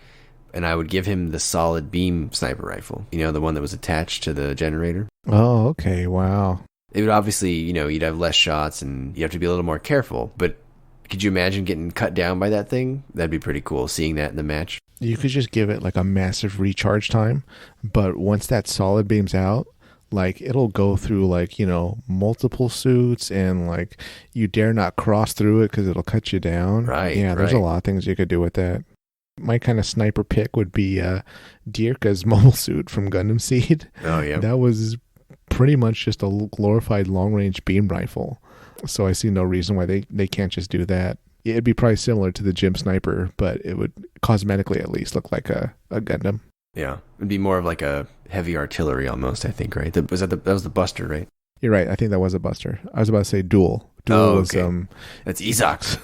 S1: and I would give him the solid beam sniper rifle, the one that was attached to the generator.
S2: Oh, okay, wow.
S1: It would obviously, you'd have less shots and you have to be a little more careful, but could you imagine getting cut down by that thing? That'd be pretty cool, seeing that in the match.
S2: You could just give it a massive recharge time, but once that solid beam's out, it'll go through multiple suits, and you dare not cross through it because it'll cut you down.
S1: Right.
S2: Yeah, there's a lot of things you could do with that. My kind of sniper pick would be Dierka's mobile suit from Gundam Seed.
S1: Oh yeah,
S2: that was pretty much just a glorified long range beam rifle. So I see no reason why they can't just do that. It'd be probably similar to the Gym Sniper, but it would cosmetically at least look like a Gundam.
S1: Yeah, it'd be more of a heavy artillery almost, I think, right? That was the Buster, right?
S2: You're right. I think that was a Buster. I was about to say Duel.
S1: Duel was, that's Ezox.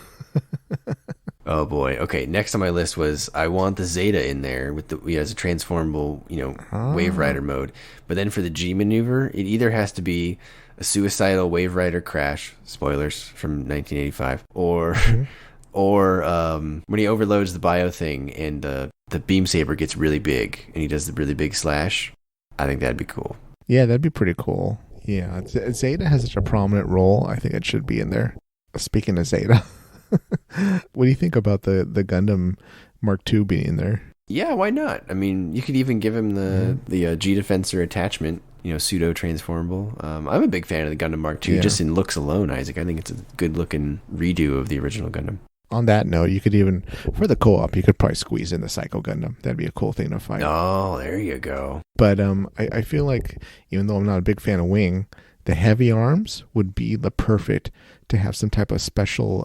S1: Oh boy. Okay, next on my list was I want the Zeta in there with the as a transformable, Wave
S2: Ah.
S1: Rider mode. But then for the G maneuver, it either has to be a suicidal Wave Rider crash, spoilers from 1985, or
S2: Mhm.
S1: when he overloads the bio thing and the beam saber gets really big and he does the really big slash. I think that'd be cool.
S2: Yeah, that'd be pretty cool. Yeah, Zeta has such a prominent role. I think it should be in there. Speaking of Zeta, what do you think about the Gundam Mark II being in there?
S1: Yeah, why not? I mean, you could even give him the G Defensor attachment, pseudo transformable. I'm a big fan of the Gundam Mark II,
S2: Yeah.
S1: just in looks alone, Isaac. I think it's a good looking redo of the original Gundam.
S2: On that note, you could even, for the co-op, you could probably squeeze in the Psycho Gundam. That'd be a cool thing to fight.
S1: Oh, there you go.
S2: But I feel like, even though I'm not a big fan of Wing, the heavy arms would be the perfect to have some type of special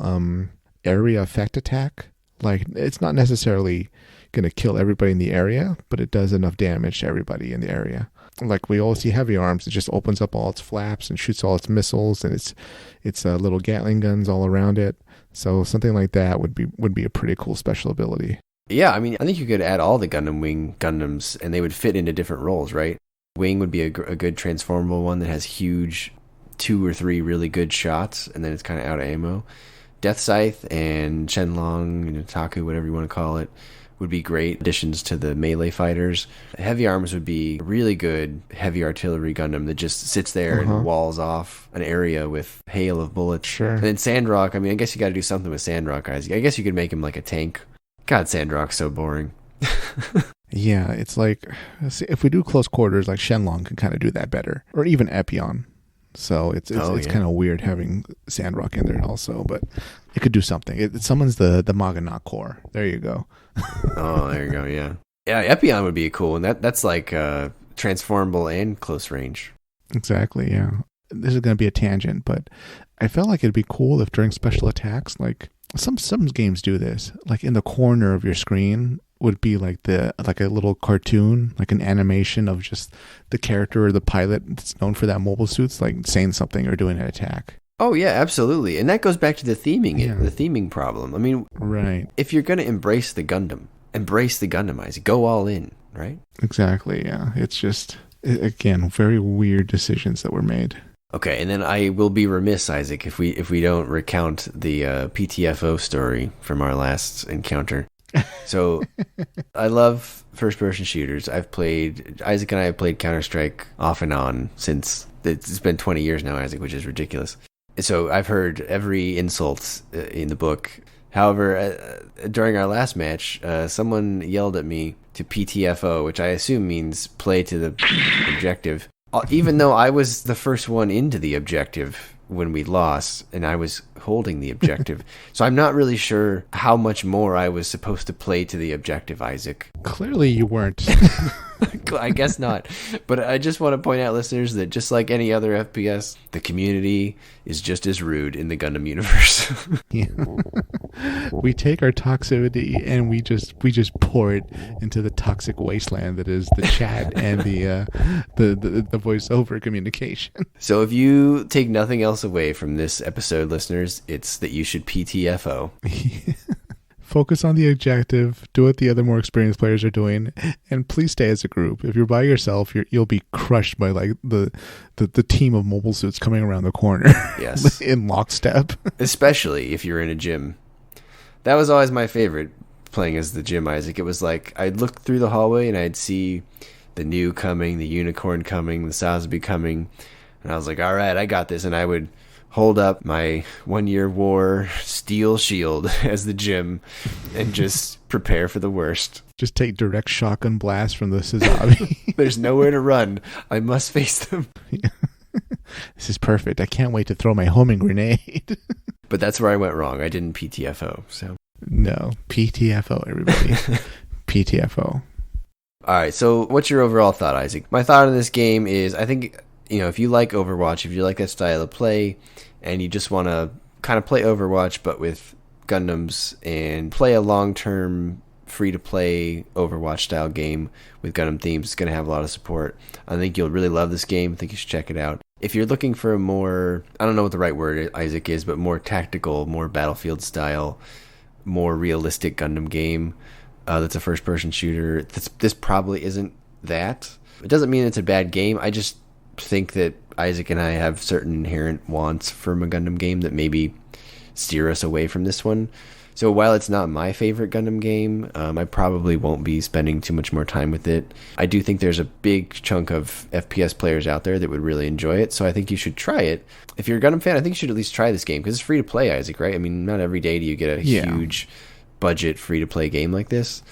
S2: area effect attack. Like, it's not necessarily going to kill everybody in the area, but it does enough damage to everybody in the area. Like we all see heavy arms, it just opens up all its flaps and shoots all its missiles and its little Gatling guns all around it. So something like that would be a pretty cool special ability.
S1: Yeah, I mean, I think you could add all the Gundam Wing Gundams, and they would fit into different roles, right? Wing would be a good transformable one that has huge 2 or 3 really good shots, and then it's kind of out of ammo. Death Scythe and Shenlong, Taku, whatever you want to call it, would be great additions to the melee fighters. Heavy arms would be a really good heavy artillery Gundam that just sits there and walls off an area with hail of bullets.
S2: Sure.
S1: And then Sandrock, I mean, I guess you got to do something with Sandrock, guys. I guess you could make him like a tank. God, Sandrock's so boring.
S2: Yeah, it's like, if we do close quarters, like Shenlong can kind of do that better, or even Epion. So it's kind of weird having Sandrock in there also, but it could do something. It summons the Maganat core. There you go.
S1: Oh, there you go. Yeah, yeah. Epion would be cool, and that's like transformable and close range.
S2: Exactly. Yeah. This is going to be a tangent, but I felt like it'd be cool if during special attacks, like some games do this, like in the corner of your screen would be like a little cartoon, like an animation of just the character or the pilot that's known for that mobile suits, like saying something or doing an attack.
S1: Oh yeah, absolutely. And that goes back to the theming problem. I mean,
S2: right.
S1: If you're going to embrace the Gundam, Isaac. Go all in, right?
S2: Exactly, yeah. It's just, again, very weird decisions that were made.
S1: Okay, and then I will be remiss, Isaac, if we don't recount the PTFO story from our last encounter. So, I love first-person shooters. Isaac and I have played Counter-Strike off and on since, it's been 20 years now, Isaac, which is ridiculous. So, I've heard every insult in the book. However, during our last match, someone yelled at me to PTFO, which I assume means play to the objective. Even though I was the first one into the objective when we lost, and I was holding the objective. So I'm not really sure how much more I was supposed to play to the objective, Isaac.
S2: Clearly you weren't.
S1: I guess not. But I just want to point out, listeners, that just like any other FPS, the community is just as rude in the Gundam universe.
S2: Yeah. We take our toxicity and we just pour it into the toxic wasteland that is the chat and the voiceover communication.
S1: So if you take nothing else away from this episode, listeners, it's that you should PTFO.
S2: Focus on the objective, do what the other more experienced players are doing, and please stay as a group. If you're by yourself, you'll be crushed by like the team of mobile suits coming around the corner.
S1: Yes.
S2: In lockstep.
S1: Especially if you're in a gym. That was always my favorite, playing as the gym, Isaac. It was like I'd look through the hallway and I'd see the new coming, the unicorn coming, the Sasbi coming, and I was like, all right, I got this. And I would hold up my 1 year war steel shield as the gym and just prepare for the worst.
S2: Just take direct shotgun blast from the Sazabi.
S1: There's nowhere to run. I must face them.
S2: Yeah. This is perfect. I can't wait to throw my homing grenade.
S1: But that's where I went wrong. I didn't PTFO. So
S2: no, PTFO, everybody. PTFO.
S1: All right. So what's your overall thought, Isaac? My thought on this game is, I think, if you like Overwatch, if you like that style of play, and you just want to kind of play Overwatch but with Gundams and play a long-term free-to-play Overwatch-style game with Gundam themes, it's going to have a lot of support. I think you'll really love this game. I think you should check it out. If you're looking for a more, I don't know what the right word, Isaac, is, but more tactical, more Battlefield-style more realistic Gundam game that's a first-person shooter. This probably isn't that. It doesn't mean it's a bad game. I just think that Isaac and I have certain inherent wants from a Gundam game that maybe steer us away from this one. So while it's not my favorite Gundam game, I probably won't be spending too much more time with it. I do think there's a big chunk of FPS players out there that would really enjoy it, so I think you should try it. If you're a Gundam fan, I think you should at least try this game, because it's free to play, Isaac, right? I mean, not every day do you get a huge budget free to play game like this.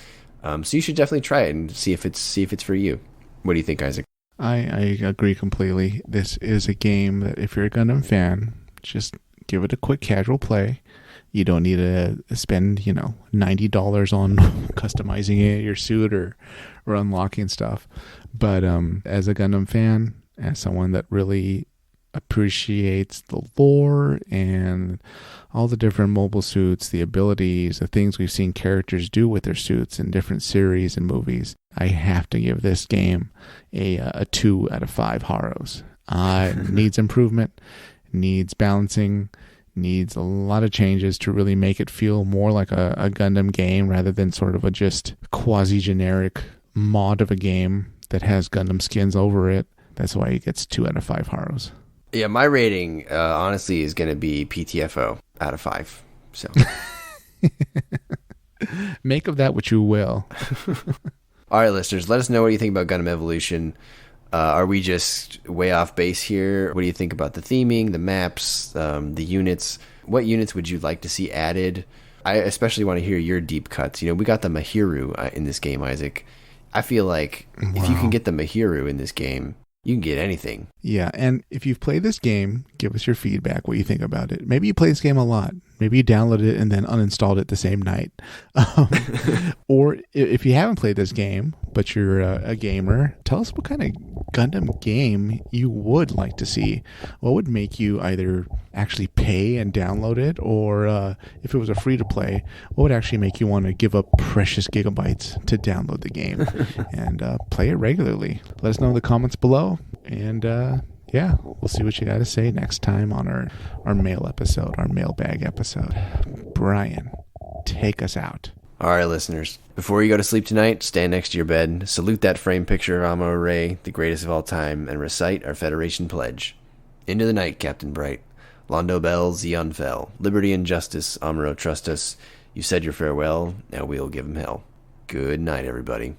S1: So you should definitely try it and see if it's for you. What do you think, Isaac?
S2: I agree completely. This is a game that if you're a Gundam fan, just give it a quick casual play. You don't need to spend, $90 on customizing it, your suit or unlocking stuff. But as a Gundam fan, as someone that really appreciates the lore and all the different mobile suits, the abilities, the things we've seen characters do with their suits in different series and movies, I have to give this game a 2 out of 5 Haros. Needs improvement, needs balancing, needs a lot of changes to really make it feel more like a Gundam game rather than sort of a just quasi-generic mod of a game that has Gundam skins over it. That's why it gets 2 out of 5 Haros.
S1: Yeah, my rating, honestly, is going to be PTFO out of 5. So,
S2: make of that what you will.
S1: All right, listeners, let us know what you think about Gundam Evolution. Are we just way off base here? What do you think about the theming, the maps, the units? What units would you like to see added? I especially want to hear your deep cuts. We got the Mahiru in this game, Isaac. I feel like if you can get the Mahiru in this game, you can get anything.
S2: Yeah, and if you've played this game, give us your feedback, what you think about it. Maybe you play this game a lot. Maybe you downloaded it and then uninstalled it the same night. Or if you haven't played this game, but you're a gamer, tell us what kind of Gundam game you would like to see. What would make you either actually pay and download it, or if it was a free-to-play, what would actually make you want to give up precious gigabytes to download the game and play it regularly? Let us know in the comments below, and we'll see what you got to say next time on our mailbag episode. Brian, take us out.
S1: All right, listeners. Before you go to sleep tonight, stand next to your bed, salute that framed picture of Amuro Ray, the greatest of all time, and recite our Federation pledge. Into the night, Captain Bright. Londo Bell, Zeon fell. Liberty and justice, Amuro trust us. You said your farewell, now we'll give him hell. Good night, everybody.